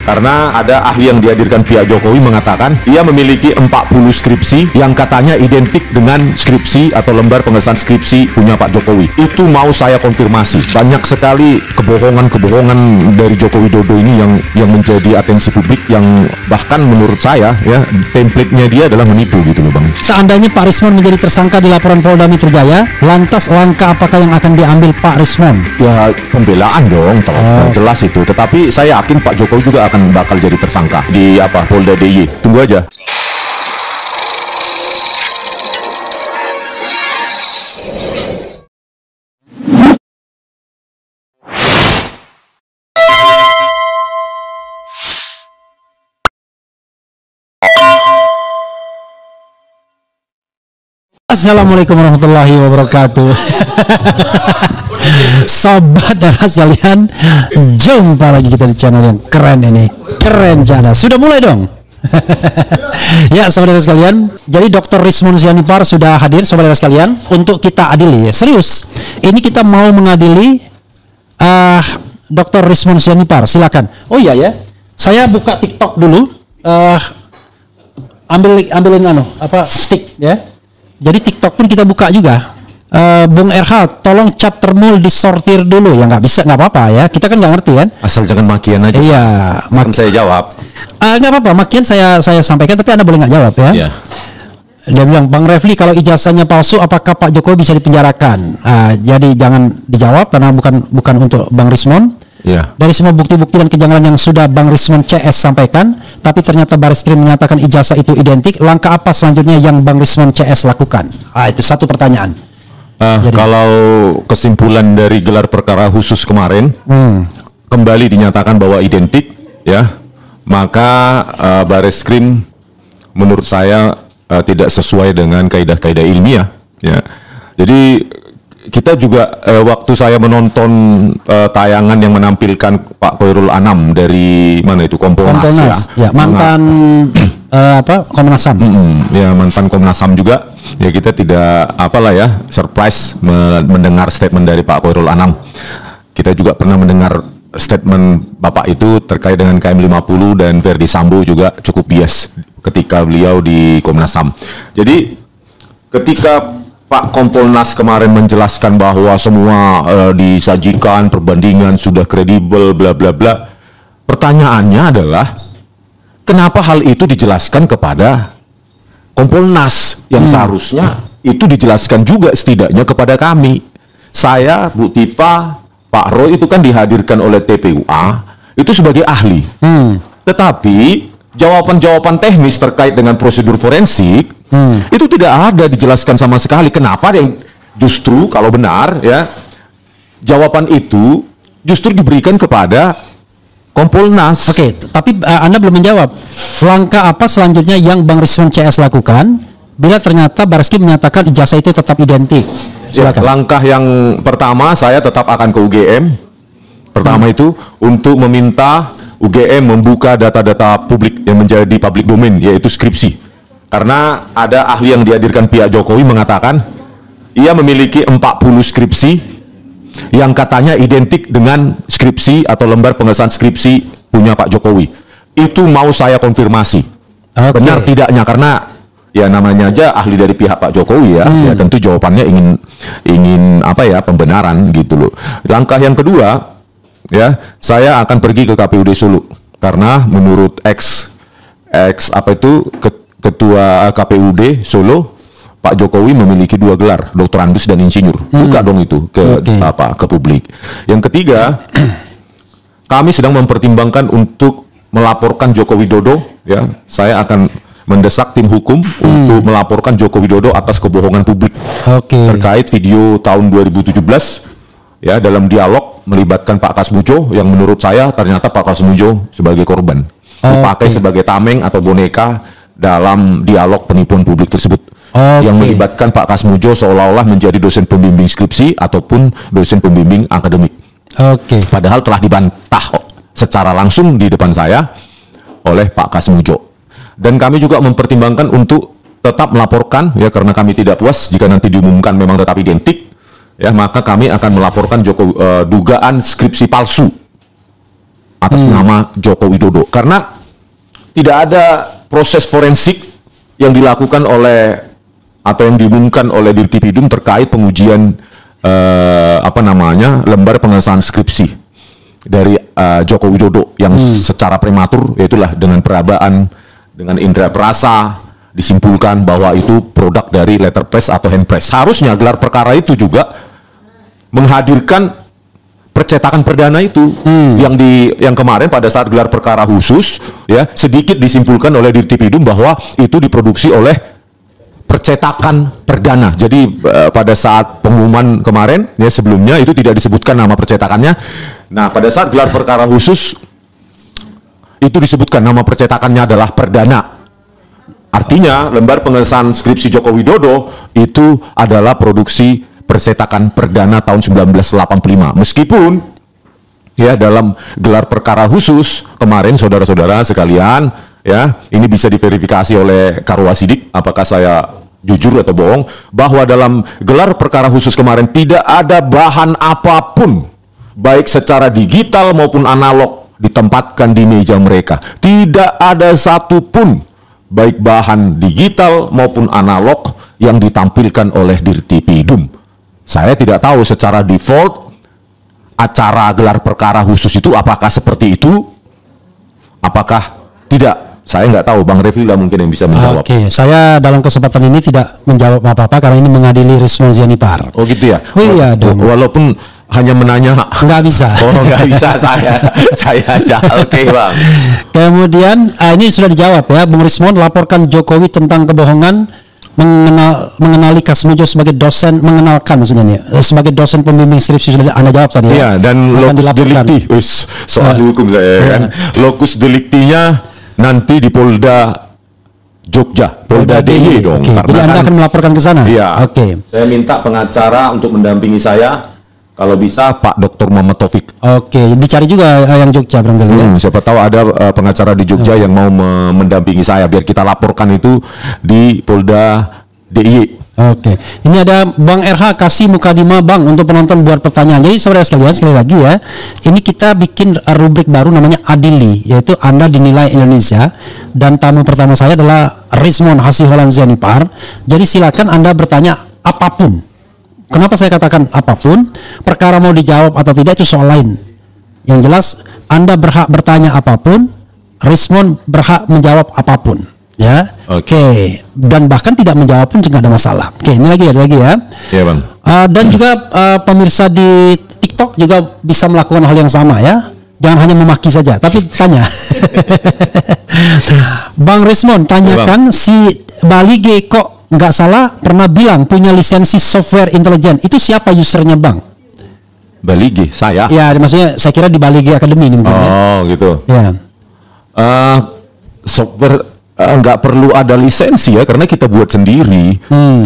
Karena ada ahli yang dihadirkan pihak Jokowi mengatakan ia memiliki 40 skripsi yang katanya identik dengan skripsi atau lembar pengesahan skripsi punya Pak Jokowi. Itu mau saya konfirmasi. Banyak sekali kebohongan dari Joko Widodo ini yang menjadi atensi publik, yang bahkan menurut saya ya template-nya dia adalah menipu gitu loh Bang. Seandainya Pak Rismon menjadi tersangka di laporan Polda Metro Jaya, lantas langkah apakah yang akan diambil Pak Rismon? Ya pembelaan dong, jelas itu. Tetapi saya yakin Pak Jokowi juga akan bakal jadi tersangka di Polda DIY. Tunggu aja. Assalamualaikum warahmatullahi wabarakatuh. Sobat darah sekalian, jumpa lagi kita di channel yang keren ini. Keren Jana. Sudah mulai dong. Ya sobat darah sekalian, jadi Dr. Rismon Sianipar sudah hadir sobat darah sekalian untuk kita adili. Serius, ini kita mau mengadili Dr. Rismon Sianipar. Silakan. Oh iya ya, saya buka TikTok dulu. Ambilin stick ya. Jadi TikTok pun kita buka juga. Bung RH, tolong chat termul disortir dulu ya, nggak apa-apa ya, kita kan nggak ngerti kan. Asal jangan makian aja. Iya, Saya jawab. Nggak apa-apa, makian saya sampaikan, tapi Anda boleh nggak jawab ya. Iya. Dia bilang, Bang Refli, kalau ijazahnya palsu, apakah Pak Jokowi bisa dipenjarakan? Jadi jangan dijawab karena bukan untuk Bang Rismon. Yeah. Dari semua bukti-bukti dan kejanggalan yang sudah Bang Rismon CS sampaikan, tapi ternyata Barreskrim menyatakan ijazah itu identik, langkah apa selanjutnya yang Bang Rismon CS lakukan? Itu satu pertanyaan. Kalau kesimpulan dari gelar perkara khusus kemarin, kembali dinyatakan bahwa identik, ya, maka Barreskrim menurut saya tidak sesuai dengan kaidah-kaidah ilmiah. Ya. Jadi kita juga waktu saya menonton tayangan yang menampilkan Pak Khairul Anam dari mana itu Kompolnas ya mantan Komnas HAM. Ya mantan Komnas HAM juga. Ya kita tidak surprise mendengar statement dari Pak Khairul Anam. Kita juga pernah mendengar statement Bapak itu terkait dengan KM50 dan Verdi Sambo juga cukup bias ketika beliau di Komnas HAM. Jadi ketika Pak Kompolnas kemarin menjelaskan bahwa semua disajikan perbandingan sudah kredibel bla bla bla. Pertanyaannya adalah kenapa hal itu dijelaskan kepada Kompolnas yang seharusnya itu dijelaskan juga setidaknya kepada kami. Saya, Bu Tifa, Pak Roy itu kan dihadirkan oleh TPUA itu sebagai ahli. Tetapi jawaban-jawaban teknis terkait dengan prosedur forensik itu tidak ada dijelaskan sama sekali. Kenapa yang justru kalau benar ya jawaban itu justru diberikan kepada Kompolnas. Oke, tapi Anda belum menjawab. Langkah apa selanjutnya yang Bang Rismon CS lakukan bila ternyata Barreskrim menyatakan ijazah itu tetap identik? Silakan. Langkah yang pertama saya tetap akan ke UGM. Pertama itu untuk meminta UGM membuka data-data publik yang menjadi public domain, yaitu skripsi. Karena ada ahli yang dihadirkan pihak Jokowi mengatakan ia memiliki 40 skripsi yang katanya identik dengan skripsi atau lembar pengesahan skripsi punya Pak Jokowi. Itu mau saya konfirmasi. Benar tidaknya, karena ya namanya aja ahli dari pihak Pak Jokowi ya. Ya tentu jawabannya ingin pembenaran gitu loh. Langkah yang kedua, ya, saya akan pergi ke KPUD Solo karena menurut Ketua KPUD Solo, Pak Jokowi memiliki 2 gelar, Dr. Andus dan Insinyur. Buka dong itu ke publik. Yang ketiga, kami sedang mempertimbangkan untuk melaporkan Joko Widodo. Ya, saya akan mendesak tim hukum untuk melaporkan Joko Widodo atas kebohongan publik terkait video tahun 2017. Ya, dalam dialog melibatkan Pak Kasmujo yang menurut saya ternyata Pak Kasmujo sebagai korban dipakai sebagai tameng atau boneka dalam dialog penipuan publik tersebut, yang melibatkan Pak Kasmujo seolah-olah menjadi dosen pembimbing skripsi ataupun dosen pembimbing akademik. Padahal telah dibantah secara langsung di depan saya oleh Pak Kasmujo. Dan kami juga mempertimbangkan untuk tetap melaporkan, ya, karena kami tidak puas jika nanti diumumkan memang tetap identik, ya, maka kami akan melaporkan dugaan skripsi palsu atas nama Joko Widodo, karena tidak ada proses forensik yang dilakukan oleh atau yang diumumkan oleh Dirtipidum terkait pengujian lembar pengesahan skripsi dari Joko Widodo yang secara prematur, yaitulah dengan perabaan dengan indera perasa disimpulkan bahwa itu produk dari letterpress atau handpress. Harusnya gelar perkara itu juga menghadirkan percetakan perdana itu yang kemarin pada saat gelar perkara khusus ya sedikit disimpulkan oleh Dirtipidum bahwa itu diproduksi oleh percetakan perdana. Jadi pada saat pengumuman kemarin ya sebelumnya itu tidak disebutkan nama percetakannya. Nah, pada saat gelar perkara khusus itu disebutkan nama percetakannya adalah perdana. Artinya lembar pengesahan skripsi Joko Widodo itu adalah produksi percetakan perdana tahun 1985. Meskipun ya dalam gelar perkara khusus kemarin saudara-saudara sekalian ya ini bisa diverifikasi oleh Karwasidik apakah saya jujur atau bohong, bahwa dalam gelar perkara khusus kemarin tidak ada bahan apapun baik secara digital maupun analog ditempatkan di meja mereka. Tidak ada satupun baik bahan digital maupun analog yang ditampilkan oleh Dirtipidum. Saya tidak tahu secara default acara gelar perkara khusus itu apakah seperti itu, apakah tidak. Saya nggak tahu, Bang Refli lah mungkin yang bisa menjawab. Oke, saya dalam kesempatan ini tidak menjawab apa-apa karena ini mengadili Rizwan Zianipar. Oh gitu ya? Oh iya dong. Walaupun hanya menanya. Nggak bisa. Oh nggak bisa saya aja. Oke, Bang. Kemudian ini sudah dijawab ya, Bung Rismon laporkan Jokowi tentang kebohongan. Mengenali Kasmojo sebagai dosen, mengenalkan maksudnya nih, sebagai dosen pembimbing skripsi sudah Anda jawab tadi ya. Iya, dan locus delicti, soal hukum saya kan. Locus delictinya nanti di Polda Jogja, Polda DIY dong. Okay. Jadi Anda akan melaporkan ke sana? Iya. Oke. Saya minta pengacara untuk mendampingi saya. Kalau bisa Pak Dr. Muhammad Taufik. Oke, dicari juga yang Jogja barangkali ya. Siapa tahu ada pengacara di Jogja yang mau mendampingi saya biar kita laporkan itu di Polda DIY. Oke, ini ada Bang RH kasih mukadimah Bang untuk penonton buat pertanyaan. Jadi saudara sekalian sekali lagi ya, ini kita bikin rubrik baru namanya Adili, yaitu Anda dinilai Indonesia, dan tamu pertama saya adalah Rizmon Hasiholan Zianipar. Jadi silakan Anda bertanya apapun. Kenapa saya katakan apapun? Perkara mau dijawab atau tidak itu soal lain. Yang jelas Anda berhak bertanya apapun, Rizmon berhak menjawab apapun. Ya, oke. Dan bahkan tidak menjawab pun tidak ada masalah. Oke, ini ada lagi ya. Iya Bang. Dan juga pemirsa di TikTok juga bisa melakukan hal yang sama ya. Jangan hanya memaki saja, tapi tanya. Bang Rizmon, tanyakan si Balige kok nggak salah pernah bilang punya lisensi software intelijen. Itu siapa usernya Bang? Balige, saya. Ya, maksudnya saya kira di Balige Academy ini mungkin. Oh, ya. Gitu. Ya. Software nggak perlu ada lisensi ya karena kita buat sendiri.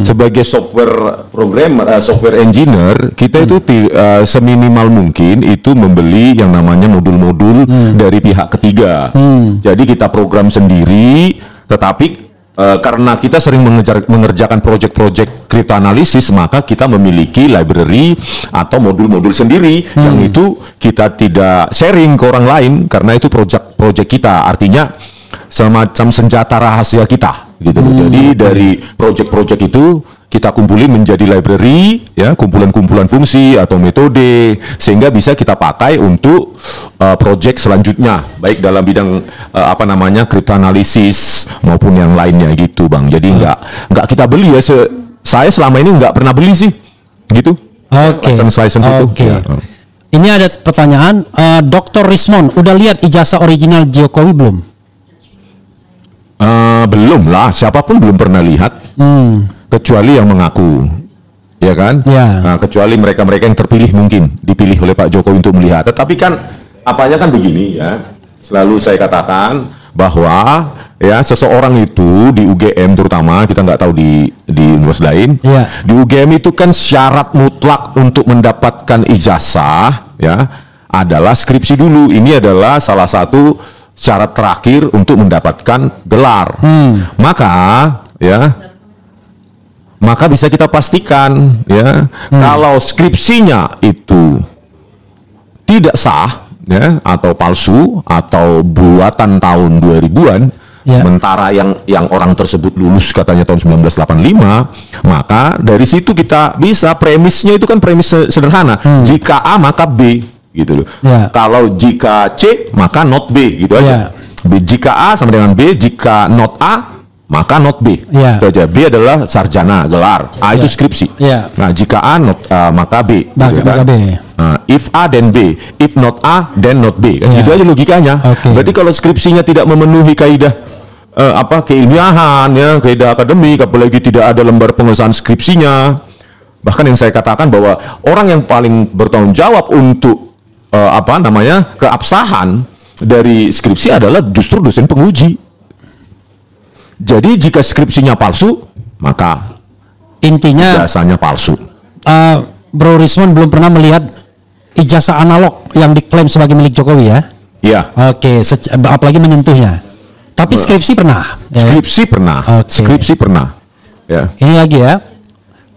Sebagai software programmer, software engineer, kita itu seminimal mungkin itu membeli yang namanya modul-modul dari pihak ketiga. Jadi kita program sendiri, tetapi karena kita sering mengerjakan project-project kriptoanalisis, maka kita memiliki library atau modul-modul sendiri yang itu kita tidak sharing ke orang lain karena itu project kita. Artinya semacam senjata rahasia kita gitu loh. Jadi dari project-project itu kita kumpulin menjadi library ya, kumpulan-kumpulan fungsi atau metode sehingga bisa kita pakai untuk project selanjutnya baik dalam bidang kriptoanalisis maupun yang lainnya gitu Bang. Jadi nggak kita beli ya, saya selama ini nggak pernah beli sih gitu. License itu. Ya. Ini ada pertanyaan, Dr. Rizmon udah lihat ijazah original Jokowi belum? Belum lah, siapapun belum pernah lihat, kecuali yang mengaku, ya kan? Ya. Nah, kecuali mereka-mereka yang terpilih mungkin dipilih oleh Pak Jokowi untuk melihat. Tetapi kan, apanya kan begini ya, selalu saya katakan bahwa ya seseorang itu di UGM terutama, kita nggak tahu di universitas lain, di UGM itu kan syarat mutlak untuk mendapatkan ijazah ya adalah skripsi dulu. Ini adalah salah satu syarat terakhir untuk mendapatkan gelar. Maka bisa kita pastikan ya kalau skripsinya itu tidak sah ya, atau palsu atau buatan tahun 2000-an, sementara yang orang tersebut lulus katanya tahun 1985, maka dari situ kita bisa, premisnya itu kan premis sederhana, jika A maka B gitu loh. Kalau jika C maka not B gitu aja. Jika A sama dengan B, jika not A maka not B. Itu aja. B adalah sarjana, gelar. A itu skripsi. Nah, jika A not maka B. Gitu kan? If A then B, if not A then not B. Kan gitu aja logikanya. Berarti kalau skripsinya tidak memenuhi kaidah keilmiahan, ya, kaidah akademik, apalagi tidak ada lembar pengesahan skripsinya. Bahkan yang saya katakan bahwa orang yang paling bertanggung jawab untuk keabsahan dari skripsi adalah justru dosen penguji. Jadi jika skripsinya palsu, maka intinya ijazahnya palsu. Bro Rismond belum pernah melihat ijazah analog yang diklaim sebagai milik Jokowi, ya? Iya. Oke, apalagi menyentuhnya. Tapi skripsi pernah. Skripsi pernah. Skripsi pernah. Ya. Ini lagi ya,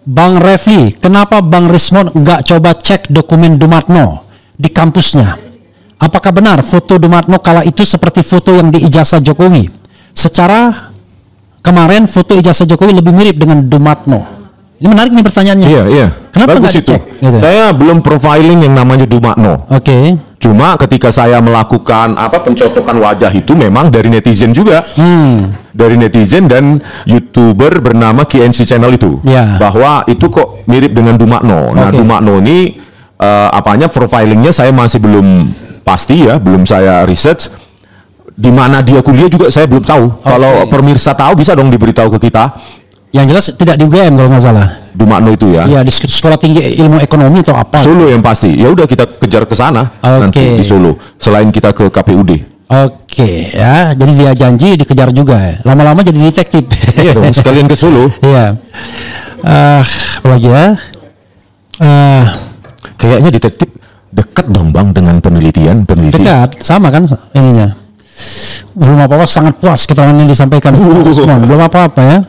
Bang Refli, kenapa Bang Rismond nggak coba cek dokumen Dumatno di kampusnya? Apakah benar foto Dumatno kala itu seperti foto yang di ijazah Jokowi? Secara kemarin foto ijazah Jokowi lebih mirip dengan Dumatno. Ini menarik nih pertanyaannya. Iya. Kenapa nggak dicek? Gitu. Saya belum profiling yang namanya Dumatno. Cuma ketika saya melakukan pencocokan wajah itu memang dari netizen juga, dari netizen dan YouTuber bernama KNC Channel itu, bahwa itu kok mirip dengan Dumatno. Nah, Dumatno ini profilingnya saya masih belum pasti, ya, belum saya research. Di mana dia kuliah juga saya belum tahu. Kalau pemirsa tahu bisa dong diberitahu ke kita. Yang jelas tidak di UGM kalau nggak salah. Dumatno itu ya. Iya, di Sekolah Tinggi Ilmu Ekonomi atau apa? Solo yang pasti. Ya udah kita kejar ke sana nanti di Solo. Selain kita ke KPUD. Ya. Jadi dia janji dikejar juga. Lama-lama jadi detektif. Iya dong, sekalian ke Solo. Iya. Apalagi ya? Kayaknya detektif dekat dong Bang dengan peneliti. Dekat, sama kan ininya. Belum apa-apa, sangat puas keterangan yang disampaikan. Belum apa-apa ya.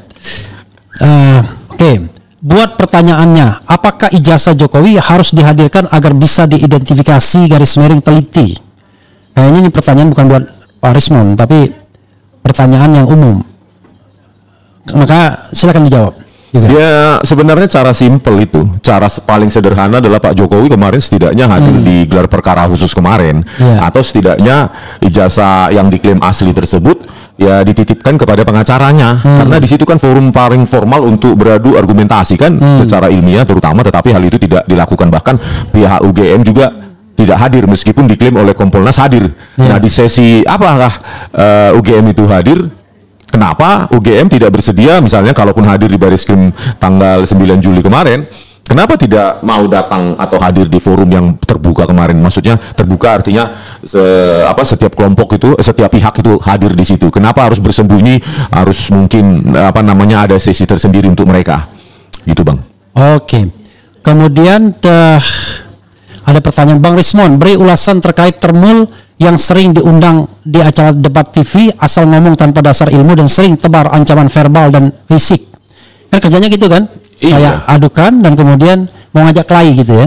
Buat pertanyaannya, apakah ijazah Jokowi harus dihadirkan agar bisa diidentifikasi garis miring teliti? Kayaknya ini pertanyaan bukan buat Pak Rismond, tapi pertanyaan yang umum. Maka silakan dijawab. Ya, sebenarnya cara simpel itu, cara paling sederhana adalah Pak Jokowi kemarin setidaknya hadir di gelar perkara khusus kemarin, atau setidaknya ijazah yang diklaim asli tersebut ya dititipkan kepada pengacaranya, karena di situ kan forum paling formal untuk beradu argumentasi kan, secara ilmiah terutama, tetapi hal itu tidak dilakukan. Bahkan pihak UGM juga tidak hadir meskipun diklaim oleh Kompolnas hadir. Nah, di sesi apakah UGM itu hadir? Kenapa UGM tidak bersedia, misalnya kalaupun hadir di Bariskrim tanggal 9 Juli kemarin, kenapa tidak mau datang atau hadir di forum yang terbuka kemarin? Maksudnya terbuka artinya setiap kelompok itu, setiap pihak itu hadir di situ. Kenapa harus bersembunyi? Harus mungkin ada sesi tersendiri untuk mereka. Gitu, Bang. Kemudian ada pertanyaan, Bang Rismond, beri ulasan terkait Termul yang sering diundang di acara debat TV, asal ngomong tanpa dasar ilmu dan sering tebar ancaman verbal dan fisik. Kan kerjanya gitu kan? Saya adukan dan kemudian mau ngajak kelahi gitu ya.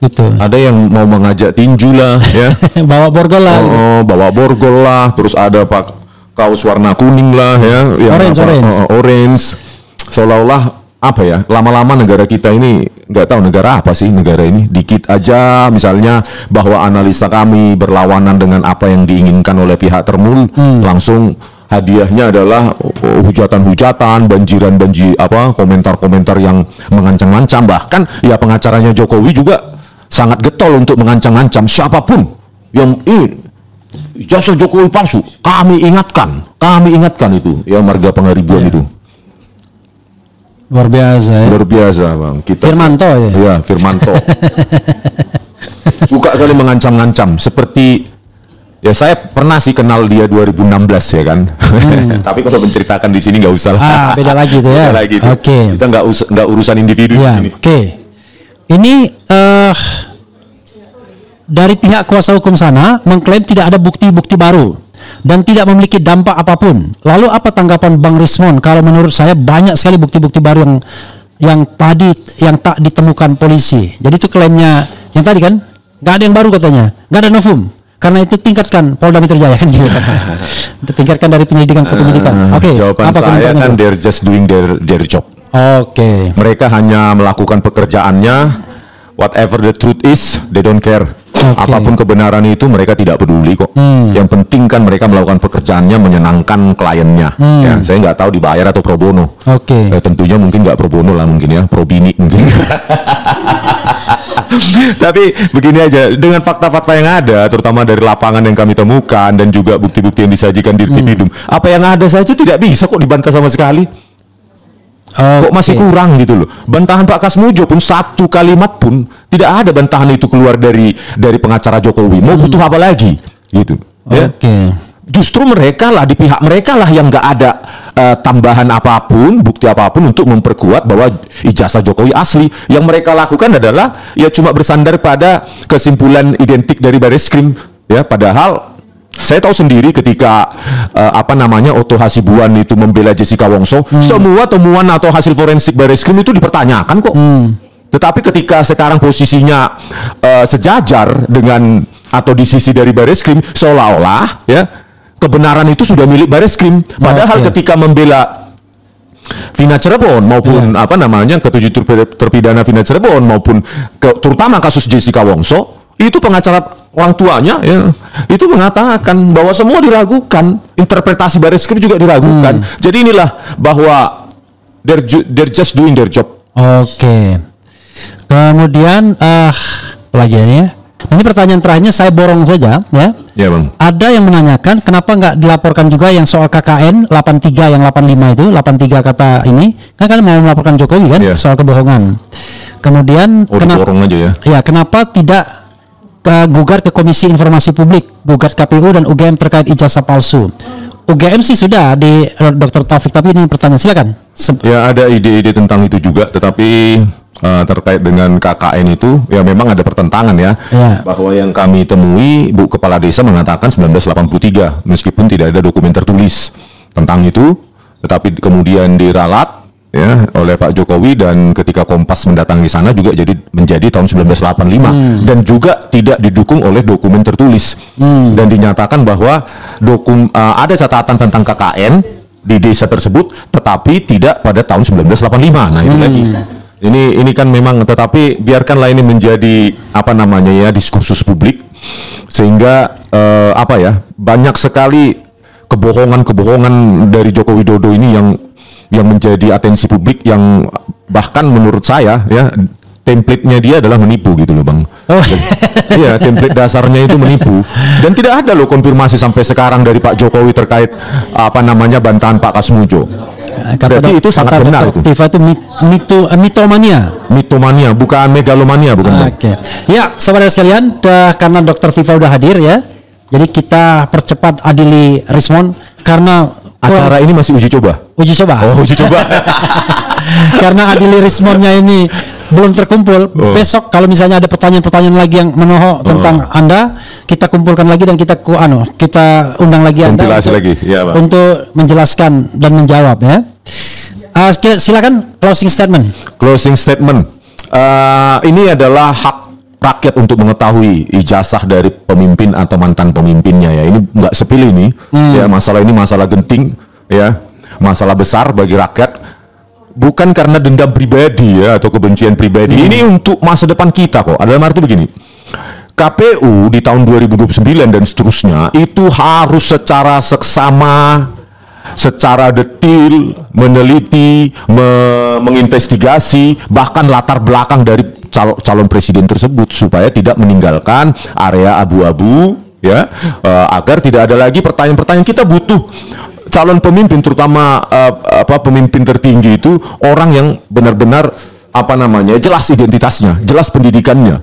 Gitu. Ada yang mau mengajak tinju lah ya. Bawa borgol lah. Bawa borgol lah, terus ada Pak kaos warna kuning lah ya, yang orange. Seolah-olah lama-lama negara kita ini, nggak tahu negara apa sih negara ini, dikit aja misalnya bahwa analisa kami berlawanan dengan apa yang diinginkan oleh pihak Termul, langsung hadiahnya adalah hujatan-hujatan, komentar-komentar yang mengancam-ancam. Bahkan ya pengacaranya Jokowi juga sangat getol untuk mengancam-ancam siapapun yang ijazah Jokowi palsu. Kami ingatkan itu ya, marga pengeribuan itu. Luar biasa Bang. Firmanto ya? Iya, Firmanto. Suka kali mengancam-ngancam. Seperti, ya saya pernah sih kenal dia 2016 ya kan. Tapi kalau menceritakan di sini nggak usah lah. Beda lagi tuh ya. Kita nggak urusan individu di sini. Ini dari pihak kuasa hukum sana mengklaim tidak ada bukti-bukti baru dan tidak memiliki dampak apapun. Lalu apa tanggapan Bang Rismond? Kalau menurut saya banyak sekali bukti-bukti baru yang tak ditemukan polisi. Jadi itu klaimnya yang tadi kan, nggak ada yang baru katanya, nggak ada novum. Karena itu tingkatkan Polda Metro Jaya kan gitu. Tingkatkan dari penyelidikan ke penyidikan. Oke, jawaban apa saya kan itu? they're just doing their job. Oke. Mereka hanya melakukan pekerjaannya. Whatever the truth is, they don't care. Apapun kebenaran itu mereka tidak peduli kok. Yang penting kan mereka melakukan pekerjaannya menyenangkan kliennya. Ya, saya nggak tahu dibayar atau pro bono. Oke. Tentunya mungkin nggak pro bono lah mungkin ya, pro bini mungkin. Tapi begini aja, dengan fakta-fakta yang ada, terutama dari lapangan yang kami temukan dan juga bukti-bukti yang disajikan di Dirtipidum, apa yang ada saja tidak bisa kok dibantah sama sekali. Kok masih kurang gitu loh. Bantahan Pak Kasmujo pun satu kalimat pun tidak ada bantahan itu keluar dari pengacara Jokowi. Mau butuh apa lagi gitu. Ya. Justru mereka lah, di pihak mereka lah yang nggak ada tambahan apapun, bukti apapun untuk memperkuat bahwa ijazah Jokowi asli. Yang mereka lakukan adalah ya cuma bersandar pada kesimpulan identik dari Bareskrim. Ya, padahal saya tahu sendiri ketika Otto Hasibuan itu membela Jessica Wongso, semua temuan atau hasil forensik Bareskrim itu dipertanyakan kok. Tetapi ketika sekarang posisinya sejajar dengan atau di sisi dari Bareskrim, seolah-olah ya kebenaran itu sudah milik Bareskrim. Padahal ketika membela Vina Cirebon maupun ketujuh terpidana Vina Cirebon maupun terutama kasus Jessica Wongso, itu pengacara orang tuanya ya itu mengatakan bahwa semua diragukan, interpretasi Bareskrim juga diragukan. Jadi inilah bahwa they're just doing their job. Oke. Kemudian pelajarannya. Ini pertanyaan terakhirnya saya borong saja ya. Ya bang. Ada yang menanyakan kenapa nggak dilaporkan juga yang soal KKN 83 yang 85 itu 83 kata ini kan mau melaporkan Jokowi kan soal kebohongan. Kemudian kenapa aja ya? Ya kenapa tidak gugat ke Komisi Informasi Publik, gugat KPU dan UGM terkait ijazah palsu? UGM sih sudah di Dr. Taufik, tapi ini pertanyaan silakan. Ya ada ide-ide tentang itu juga, tetapi terkait dengan KKN itu ya memang ada pertentangan ya. Bahwa yang kami temui Bu Kepala Desa mengatakan 1983 meskipun tidak ada dokumen tertulis tentang itu, tetapi kemudian diralat ya oleh Pak Jokowi dan ketika Kompas mendatangi sana juga menjadi tahun 1985 dan juga tidak didukung oleh dokumen tertulis dan dinyatakan bahwa ada catatan tentang KKN di desa tersebut tetapi tidak pada tahun 1985. Nah itu lagi. Ini kan memang, tetapi biarkanlah ini menjadi diskursus publik sehingga banyak sekali kebohongan dari Joko Widodo ini yang menjadi atensi publik, yang bahkan menurut saya ya template-nya dia adalah menipu gitu loh bang. Iya, template dasarnya itu menipu dan tidak ada loh konfirmasi sampai sekarang dari Pak Jokowi terkait bantahan Pak Kasmujo. Berarti itu sangat benar itu. Tifa itu mitomania, bukan megalomania, bukan. Oke. Ya, saudara sekalian, karena Dr. Tifa udah hadir ya, jadi kita percepat adili Rismond karena acara ini masih uji coba. Uji coba. Karena adili Rismondnya ini belum terkumpul. Besok kalau misalnya ada pertanyaan-pertanyaan lagi yang menohok tentang Anda, kita kumpulkan lagi dan kita undang lagi Anda untuk menjelaskan dan menjawab ya. Silakan closing statement. Closing statement. Ini adalah hak rakyat untuk mengetahui ijazah dari pemimpin atau mantan pemimpinnya ya. Ini nggak sepilih nih. Ya, masalah ini masalah genting ya. Masalah besar bagi rakyat. Bukan karena dendam pribadi ya atau kebencian pribadi. Ini untuk masa depan kita kok. Dalam arti begini. KPU di tahun 2029 dan seterusnya itu harus secara seksama, secara detil meneliti, menginvestigasi bahkan latar belakang dari calon presiden tersebut supaya tidak meninggalkan area abu-abu ya, agar tidak ada lagi pertanyaan-pertanyaan. Kita butuh calon pemimpin, terutama pemimpin tertinggi itu orang yang benar-benar jelas identitasnya, jelas pendidikannya,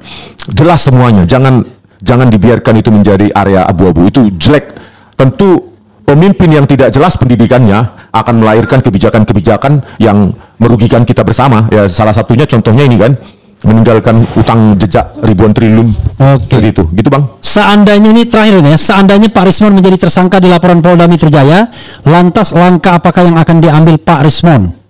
jelas semuanya. Jangan dibiarkan itu menjadi area abu-abu, itu jelek. Tentu pemimpin yang tidak jelas pendidikannya akan melahirkan kebijakan-kebijakan yang merugikan kita bersama. Ya salah satunya contohnya ini kan, meninggalkan utang jejak ribuan triliun. Oke. Gitu bang. Seandainya ini terakhir ya, seandainya Pak Rismond menjadi tersangka di laporan Polda Metro Jaya, lantas langkah apakah yang akan diambil Pak Rismond?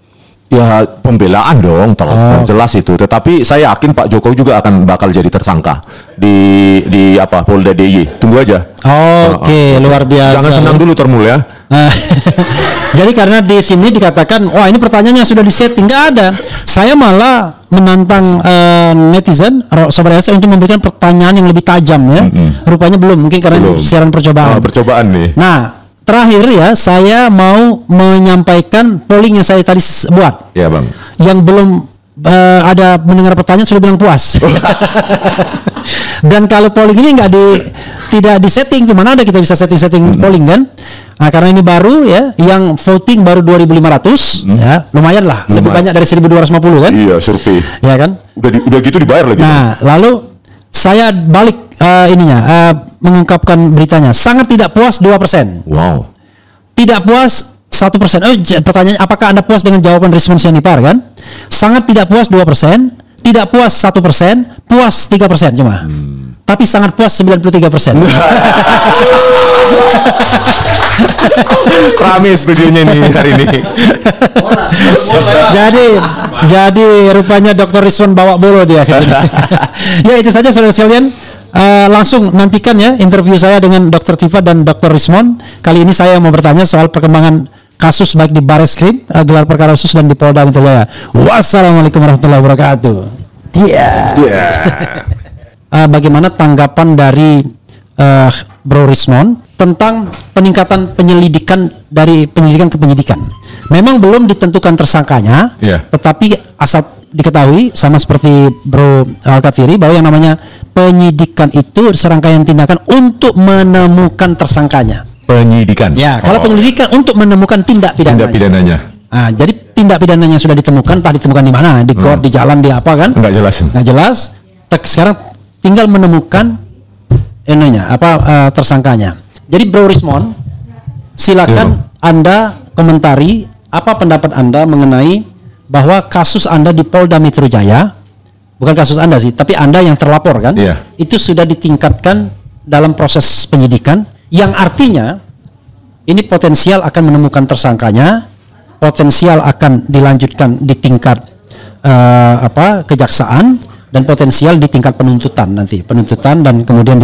Ya pembelaan dong, jelas itu. Tetapi saya yakin Pak Jokowi juga akan bakal jadi tersangka di apa Polda DIY. Tunggu aja. Oke, luar biasa. Jangan senang dulu Termul ya. Jadi karena di sini dikatakan, wah ini pertanyaannya sudah disetting, nggak ada. Saya malah menantang netizen, sobat LC untuk memberikan pertanyaan yang lebih tajam ya. Rupanya belum, mungkin karena ini siaran percobaan. Percobaan nih. Nah. Terakhir ya, saya mau menyampaikan polling yang saya tadi buat. Ya bang. Yang belum ada mendengar pertanyaan sudah bilang puas. Dan kalau polling ini tidak disetting, gimana ada kita bisa setting polling kan? Nah, karena ini baru ya, yang voting baru 2.500 ya, lumayan lah, lebih banyak dari 1.250 kan? Iya, survei. Ya kan? Udah gitu dibayar lagi. Nah, lalu saya balik mengungkapkan beritanya. Sangat tidak puas 2%. Wow. Tidak puas 1%. Pertanyaan, apakah Anda puas dengan jawaban Rizwan Sianipar kan? Sangat tidak puas 2%, tidak puas 1%, puas 3% cuma. Tapi sangat puas 93%. Rame studionya nih hari ini. Jadi rupanya Dr. Rizwan bawa bolo dia. Ya itu saja saudara sekalian. Langsung nantikan ya interview saya dengan Dr. Tifa dan Dr. Rizwan. Kali ini saya mau bertanya soal perkembangan kasus baik di Barreskrim, gelar perkara khusus dan di Polda Metro Jaya. Wassalamualaikum warahmatullahi wabarakatuh. Bagaimana tanggapan dari Bro Rizwan tentang peningkatan penyelidikan dari penyelidikan ke penyidikan? Memang belum ditentukan tersangkanya, tetapi asal diketahui sama seperti Bro Al-Kafiri bahwa yang namanya penyidikan itu serangkaian tindakan untuk menemukan tersangkanya. Penyidikan. Ya, kalau penyelidikan untuk menemukan tindak pidananya. Nah, jadi tindak pidananya sudah ditemukan, entah ditemukan di mana, di got, di jalan, di apa kan? Enggak jelas. Nggak jelas. Sekarang tinggal menemukan tersangkanya. Jadi Bro Rizwan, silakan Anda komentari apa pendapat Anda mengenai bahwa kasus Anda di Polda Metro Jaya, bukan kasus Anda sih, tapi Anda yang terlapor kan, itu sudah ditingkatkan dalam proses penyidikan, yang artinya ini potensial akan menemukan tersangkanya, potensial akan dilanjutkan di tingkat kejaksaan, dan potensial di tingkat penuntutan dan kemudian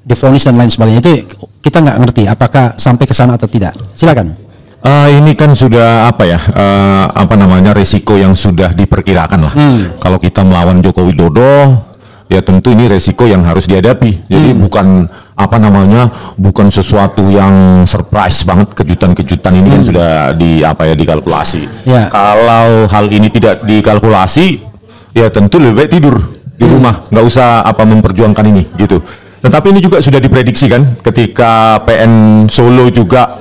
divonis dan lain sebagainya. Itu kita nggak ngerti apakah sampai ke sana atau tidak. Silakan. Ini kan sudah resiko yang sudah diperkirakan lah. Kalau kita melawan Joko Widodo, ya tentu ini resiko yang harus dihadapi. Jadi bukan bukan sesuatu yang surprise banget, kejutan-kejutan ini kan sudah dikalkulasi. Kalau hal ini tidak dikalkulasi, ya tentu lebih baik tidur di rumah, nggak usah memperjuangkan ini gitu. Tetapi ini juga sudah diprediksi kan ketika PN Solo juga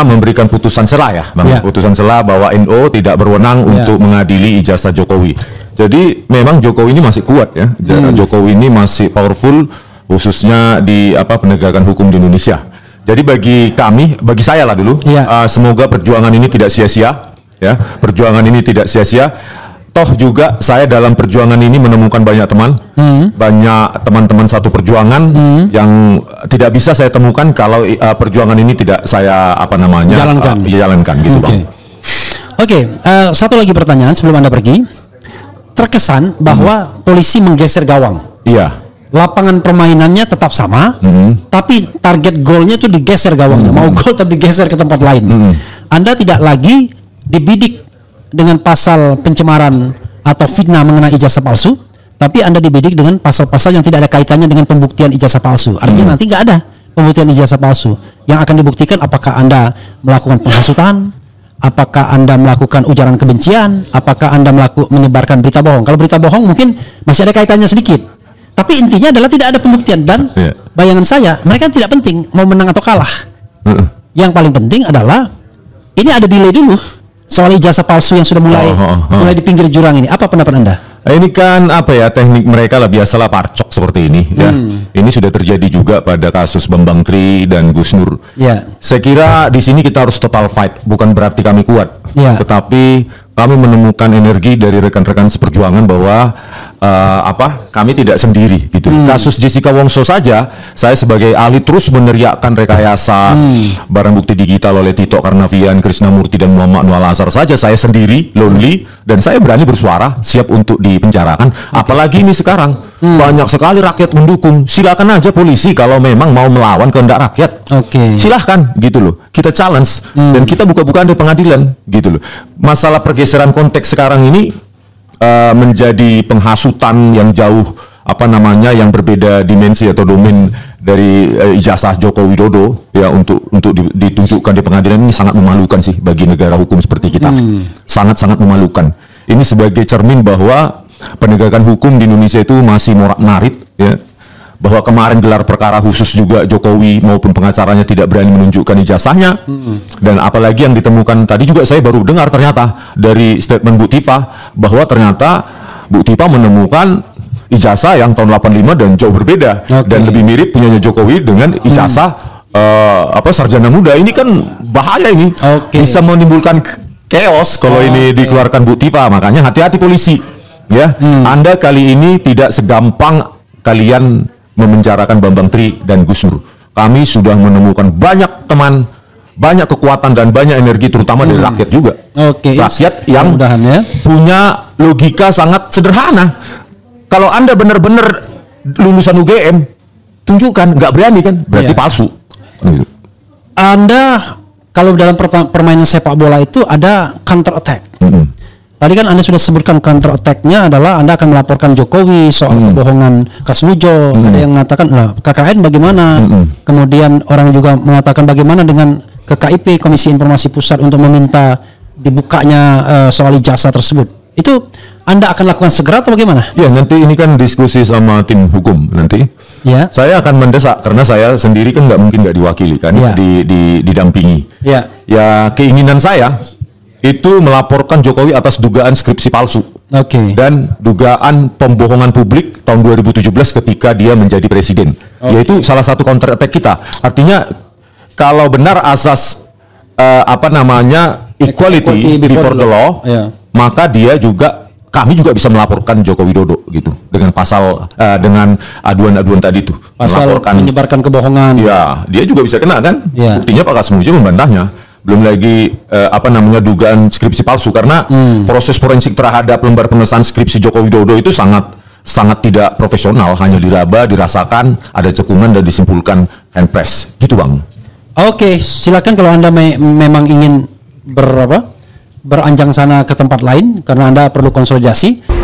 memberikan putusan sela ya, Bang. Putusan sela bahwa NO tidak berwenang untuk mengadili ijazah Jokowi. Jadi memang Jokowi ini masih kuat ya. Jokowi ini masih powerful khususnya di penegakan hukum di Indonesia. Jadi bagi saya lah dulu, semoga perjuangan ini tidak sia-sia ya. Perjuangan ini tidak sia-sia. Toh juga saya dalam perjuangan ini menemukan banyak teman, banyak teman-teman satu perjuangan yang tidak bisa saya temukan kalau perjuangan ini tidak saya jalankan gitu, Bang. Oke, satu lagi pertanyaan sebelum Anda pergi. Terkesan bahwa polisi menggeser gawang. Iya. Lapangan permainannya tetap sama, tapi target golnya itu digeser gawangnya. Mau gol tapi digeser ke tempat lain. Anda tidak lagi dibidik dengan pasal pencemaran atau fitnah mengenai ijazah palsu, tapi Anda dibidik dengan pasal-pasal yang tidak ada kaitannya dengan pembuktian ijazah palsu. Artinya nanti nggak ada pembuktian ijazah palsu. Yang akan dibuktikan apakah Anda melakukan penghasutan, apakah Anda melakukan ujaran kebencian, apakah Anda menyebarkan berita bohong. Kalau berita bohong mungkin masih ada kaitannya sedikit, tapi intinya adalah tidak ada pembuktian. Dan bayangan saya, mereka tidak penting mau menang atau kalah. Yang paling penting adalah ini ada delay dulu soal ijazah palsu yang sudah mulai di pinggir jurang ini. Apa pendapat Anda? Ini kan teknik mereka lah, biasalah parcok seperti ini ya. Ini sudah terjadi juga pada kasus Bambang Tri dan Gus Nur. Saya kira di sini kita harus total fight, bukan berarti kami kuat, tetapi kami menemukan energi dari rekan-rekan seperjuangan bahwa kami tidak sendiri gitu. Kasus Jessica Wongso saja, saya sebagai ahli terus meneriakkan rekayasa barang bukti digital oleh Tito Karnavian, Krisnamurti dan Muhammad Nual Azhar saja saya sendiri lonely, dan saya berani bersuara siap untuk dipenjarakan. Apalagi ini sekarang banyak sekali rakyat mendukung. Silakan aja polisi kalau memang mau melawan kehendak rakyat. Silahkan gitu loh. Kita challenge dan kita buka-bukaan di pengadilan gitu loh. Masalah pergeseran konteks sekarang ini menjadi penghasutan yang jauh yang berbeda dimensi atau domain dari ijazah Joko Widodo ya untuk ditunjukkan di pengadilan ini sangat memalukan sih bagi negara hukum seperti kita. Sangat-sangat memalukan. Ini sebagai cermin bahwa penegakan hukum di Indonesia itu masih morak-marit ya. Bahwa kemarin gelar perkara khusus juga Jokowi maupun pengacaranya tidak berani menunjukkan ijazahnya. Dan apalagi yang ditemukan tadi juga saya baru dengar ternyata dari statement Bu Tifa bahwa ternyata Bu Tifa menemukan ijazah yang tahun 85 dan jauh berbeda dan lebih mirip punyanya Jokowi dengan ijazah sarjana muda. Ini kan bahaya ini. Bisa menimbulkan chaos kalau ini dikeluarkan Bu Tifa. Makanya hati-hati polisi ya. Anda kali ini tidak segampang kalian memenjarakan Bambang Tri dan Gus Nur. Kami sudah menemukan banyak teman, banyak kekuatan dan banyak energi terutama dari rakyat juga. Rakyat yang punya logika sangat sederhana. Kalau Anda benar-benar lulusan UGM, tunjukkan. Nggak berani kan? Berarti palsu. Anda kalau dalam permainan sepak bola itu ada counter attack. Tadi kan Anda sudah sebutkan counter attack-nya adalah Anda akan melaporkan Jokowi soal kebohongan Kasmujo. Ada yang mengatakan KKN bagaimana. Kemudian orang juga mengatakan bagaimana dengan KKIP, Komisi Informasi Pusat, untuk meminta dibukanya soal ijazah tersebut. Itu Anda akan lakukan segera atau bagaimana? Ya, nanti ini kan diskusi sama tim hukum nanti. Ya. Saya akan mendesak karena saya sendiri kan mungkin nggak diwakili kan, didampingi. Ya, keinginan saya itu melaporkan Jokowi atas dugaan skripsi palsu dan dugaan pembohongan publik tahun 2017 ketika dia menjadi presiden. Yaitu salah satu counter attack kita. Artinya kalau benar asas equality before the law, maka kami juga bisa melaporkan Joko Widodo gitu dengan pasal dengan aduan-aduan tadi itu. Pasal menyebarkan kebohongan. Ya, dia juga bisa kena kan? Buktinya Pak Kasmujo membantahnya. Belum lagi dugaan skripsi palsu karena proses forensik terhadap lembar pengesahan skripsi Joko Widodo itu sangat tidak profesional, hanya diraba, dirasakan, ada cekungan dan disimpulkan handpress. Gitu, Bang. Silakan kalau Anda memang ingin beranjang sana ke tempat lain karena Anda perlu konsolidasi.